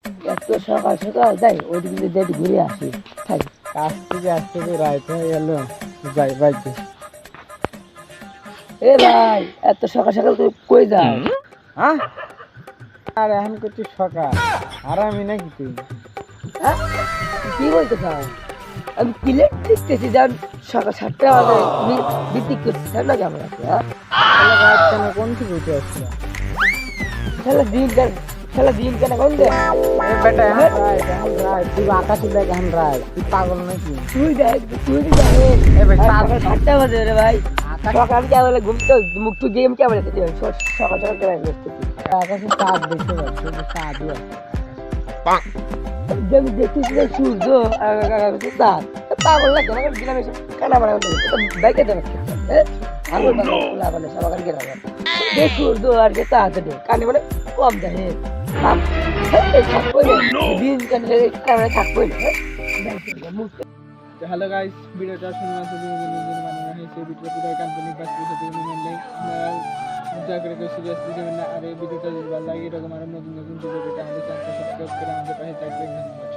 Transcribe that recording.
এত সকাল সকাল যাই ওইদিকে যদি একটু ঘুরে আসি। তাই কাজ থেকে আসতে তো রাইত হয়ে গেল, যাই বাড়িতে। এ ভাই এত সকাল সকাল তুই কই যাও? হ্যাঁ, আর এখন করছি সকাল, আর আমি নাকি তুই? হ্যাঁ কি বলতে চাও? আমি প্লেট দেখতেছি যেন সকাল 7টা বাজে বিদ্যুৎ করছি না কেমন আছে? হ্যাঁ তাহলে রাত কেন, কোন থেকে উঠে আসছিল? খেলা দিন কেন কোন দে? বেটা এখন রাইত, এখন রাইত, তুই আকাশে দেখ, এখন রাইত, তুই পাগল নাকি? তুই দেখ তুই জানিস এ ভাই সকাল 7টা বাজে রে ভাই। আকাশ, সকাল কে বলে ঘুমতে মুখ টু গেম কে বলে সকাল সকাল কে বলতেছি? আকাশে চাঁদ দেখতে পাচ্ছি, চাঁদই আছে। যে আমি দেখতেছি যে সূর্য চাঁদ পাগল লাগে আমার গ্রামে কানা মারা বাইকে দেবে আঙুল পাগলা বলে সবার গ্রামে দেখ সূর্য আর যে চাঁদ কানে মানে কম দেয় দিন কানে কানে থাকবই হ্যালো গাইস, ভিডিওটা শুনে আছে বিনোদনের মানে হয়েছে ভিডিওটা পুরো কোম্পানি বাস করে থেকে নিয়ে নেই। দয়া করে কেউ সিরিয়াসলি নেবেন না। আর এই ভিডিওটা যদি ভালো লাগে এরকম আরো নতুন নতুন ভিডিও পেতে আমাদের চ্যানেলটা সাবস্ক্রাইব করে আমাদের পাশে থাকবেন। ধন্যবাদ।